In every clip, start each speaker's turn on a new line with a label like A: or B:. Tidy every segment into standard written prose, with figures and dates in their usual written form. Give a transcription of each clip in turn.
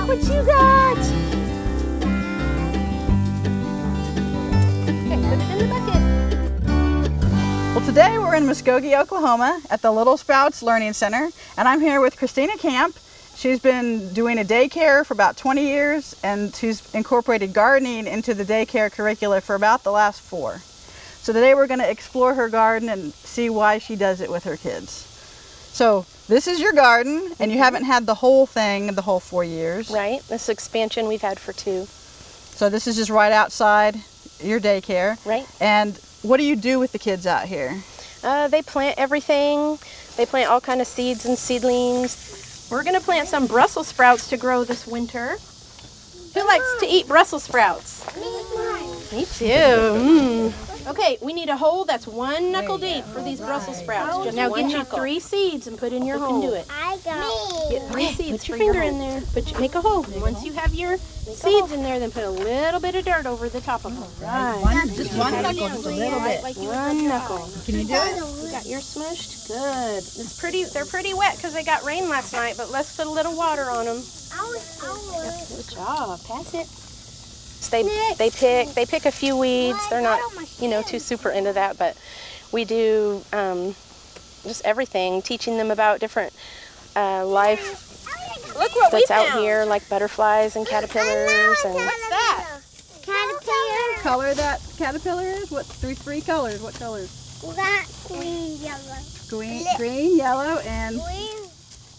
A: Look what you got. Okay, put it in the bucket.
B: Well, today we're in Muskogee, Oklahoma at the Little Sprouts Learning Center, and I'm here with Christina Kamp. She's been doing a daycare for about 20 years, and she's incorporated gardening into the daycare curricula for about the last 4. So today we're going to explore her garden and see why she does it with her kids. So this is your garden, and you haven't had the whole thing the whole 4 years.
A: Right, this expansion we've had for 2.
B: So this is just right outside your daycare.
A: Right.
B: And what do you do with the kids out here?
A: They plant everything. They plant all kind of seeds and seedlings. We're going to plant some Brussels sprouts to grow this winter. Who likes to eat Brussels sprouts? Me too. Okay, we need a hole that's 1 knuckle deep for these Brussels sprouts. Just now get you 3 seeds and put in your hole. You can do it.
C: I got
A: Get 3 seeds. Put your finger in there. Make a hole. And once you have your seeds in there, then put a little bit of dirt over the top of them. Right.
B: Just one knuckle, just a little bit.
A: Like 1 knuckle.
B: Can you do it?
A: You got yours smushed? Good. It's pretty. They're pretty wet because they got rain last night, but let's put a little water on them. Good job. Pass it. They pick a few weeds. They're not, too super into that, but we do just everything, teaching them about different life that's out here, like butterflies and caterpillars. And
C: What's that? Caterpillar.
B: Color that caterpillar is? What three colors? What colors?
C: That green, yellow.
B: Green, yellow, and
C: Green.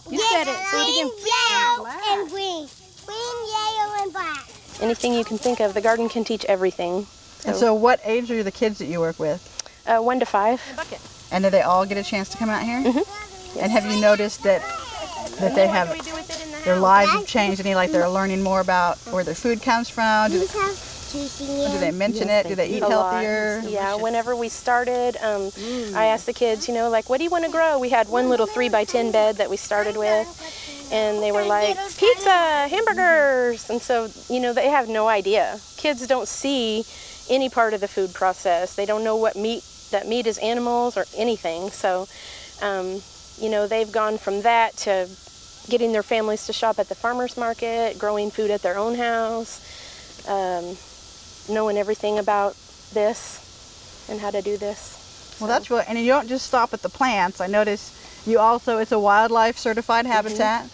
A: You said it. Say it again.
C: Yellow and green. Green, yellow, and black.
A: Anything you can think of. The garden can teach everything.
B: And so what age are the kids that you work with?
A: 1 to 5.
B: And do they all get a chance to come out here?
A: Mm-hmm.
B: And have you noticed that they have their lives have changed? Any like they're learning more about where their food comes from? Do they mention it? Do they eat healthier?
A: Yeah, whenever we started, I asked the kids, what do you want to grow? We had one little 3x10 bed that we started with. And they were like, pizza, hamburgers. And so, they have no idea. Kids don't see any part of the food process. They don't know that meat is animals or anything. So, they've gone from that to getting their families to shop at the farmer's market, growing food at their own house, knowing everything about this and how to do this.
B: Well, that's really, and you don't just stop at the plants. I notice you also, it's a wildlife certified habitat.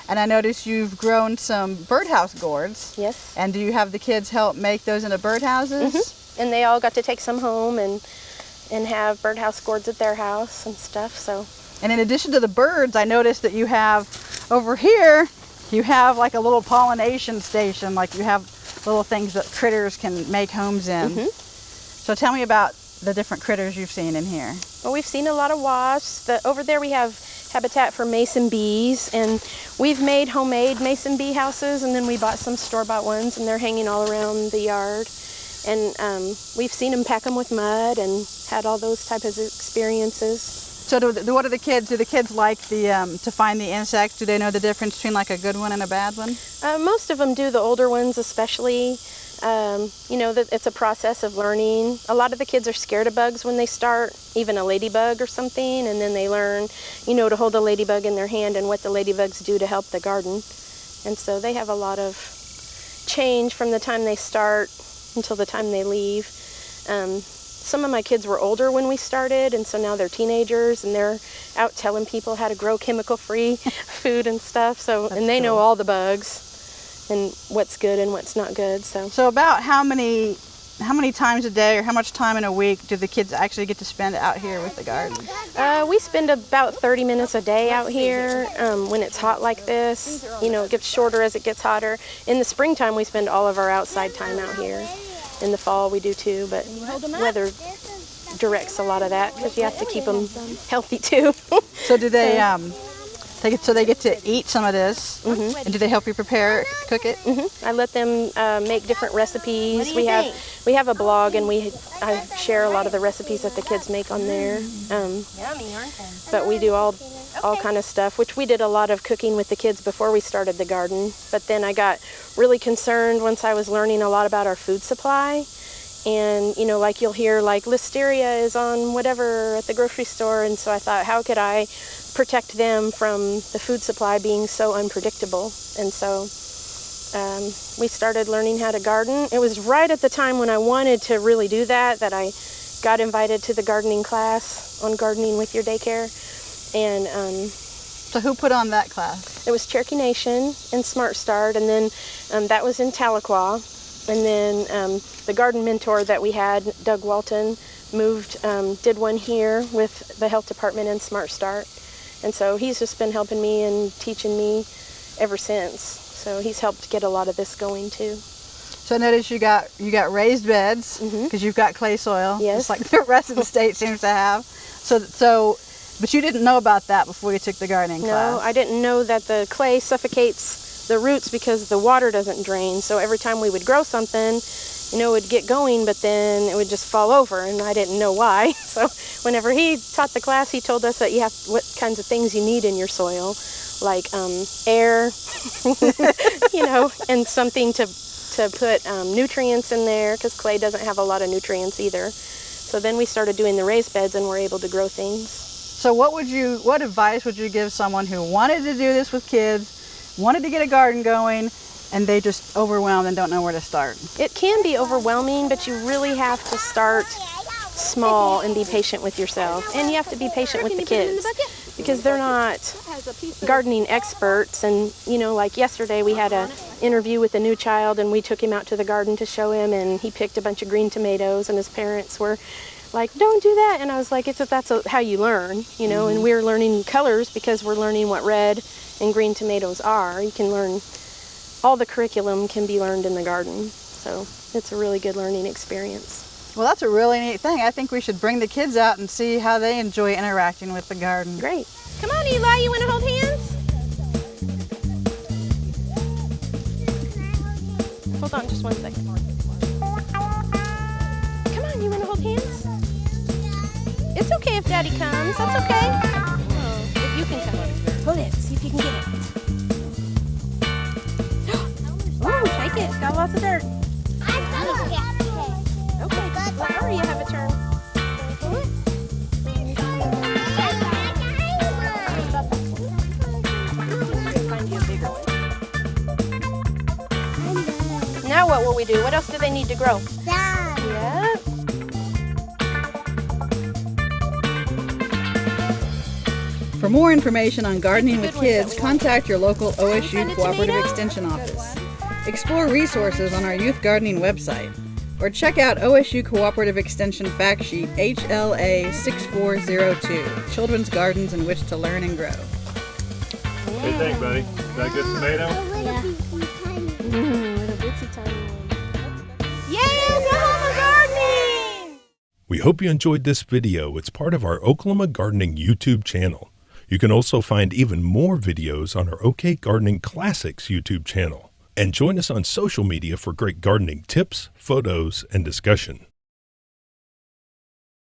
B: And I noticed you've grown some birdhouse gourds.
A: Yes.
B: And do you have the kids help make those into birdhouses?
A: And they all got to take some home and have birdhouse gourds at their house and stuff. So.
B: And in addition to the birds, I noticed that you have over here, you have like a little pollination station. Like you have little things that critters can make homes in. So tell me about the different critters you've seen in here.
A: Well, we've seen a lot of wasps. Over there we have habitat for mason bees, and we've made homemade mason bee houses, and then we bought some store-bought ones, and they're hanging all around the yard. And we've seen them pack them with mud and had all those types of experiences.
B: So what do the kids like to find the insects? Do they know the difference between like a good one and a bad one?
A: Most of them do, the older ones especially. That it's a process of learning. A lot of the kids are scared of bugs when they start, even a ladybug or something, and then they learn, to hold a ladybug in their hand and what the ladybugs do to help the garden. And so they have a lot of change from the time they start until the time they leave. Some of my kids were older when we started, and so now they're teenagers, and they're out telling people how to grow chemical-free food and stuff. So, and they know all the bugs and what's good and what's not good. So
B: about how many times a day or how much time in a week do the kids actually get to spend out here with the garden?
A: We spend about 30 minutes a day out here when it's hot like this. It gets shorter as it gets hotter. In the springtime, we spend all of our outside time out here. In the fall, we do too, but weather directs a lot of that because you have to keep them healthy too.
B: So do they... they get to eat some of this, and do they help you cook it?
A: I let them make different recipes. We have a blog, and I share a lot of the recipes that the kids make on there. But we do all kind of stuff, which we did a lot of cooking with the kids before we started the garden. But then I got really concerned once I was learning a lot about our food supply. And, like you'll hear, like listeria is on whatever at the grocery store. And so I thought, how could I protect them from the food supply being so unpredictable? And so we started learning how to garden. It was right at the time when I wanted to really do that I got invited to the gardening class on Gardening with Your Daycare. And
B: So who put on that class?
A: it was Cherokee Nation and Smart Start, and then that was in Tahlequah. And then the garden mentor that we had, Doug Walton, did one here with the health department and Smart Start. And so he's just been helping me and teaching me ever since. So he's helped get a lot of this going too.
B: So I noticed you got raised beds because you've got clay soil,
A: Yes.
B: just like the rest of the state seems to have. But you didn't know about that before you took the gardening class.
A: No, I didn't know that the clay suffocates the roots because the water doesn't drain. So every time we would grow something, it would get going, but then it would just fall over, and I didn't know why. So whenever he taught the class, he told us that you have what kinds of things you need in your soil, like air, and something to put nutrients in there, because clay doesn't have a lot of nutrients either. So then we started doing the raised beds, and we're able to grow things.
B: So what advice would you give someone who wanted to do this with kids, wanted to get a garden going, and they just overwhelmed and don't know where to start?
A: It can be overwhelming, but you really have to start small and be patient with yourself. And you have to be patient with the kids because they're not gardening experts. And, like yesterday we had an interview with a new child, and we took him out to the garden to show him, and he picked a bunch of green tomatoes, and his parents were like, don't do that. And I was like, that's how you learn, and we're learning colors because we're learning what red and green tomatoes are. You can learn, all the curriculum can be learned in the garden. So it's a really good learning experience.
B: Well, that's a really neat thing. I think we should bring the kids out and see how they enjoy interacting with the garden.
A: Great. Come on, Eli, you want to hold hands? Hold on just one second. Come on, you want to hold hands? It's okay if Daddy comes. That's okay. Oh, if you can come. Hold it. See if you can get it. Oh, shake it. It's got lots of dirt. Okay, well, hurry, you have a turn. Pull it. Find you a bigger one. Now what will we do? What else do they need to grow? Yep.
B: For more information on gardening with kids, contact your local OSU Cooperative Extension Office. Explore resources on our youth gardening website, or check out OSU Cooperative Extension Fact Sheet HLA 6402, Children's Gardens in Which to Learn and Grow.
D: What do you think, buddy? Is that a good tomato?
A: Little bitsy tiny one. Yay, Oklahoma gardening!
E: We hope you enjoyed this video. It's part of our Oklahoma Gardening YouTube channel. You can also find even more videos on our OK Gardening Classics YouTube channel. And join us on social media for great gardening tips, photos, and discussion.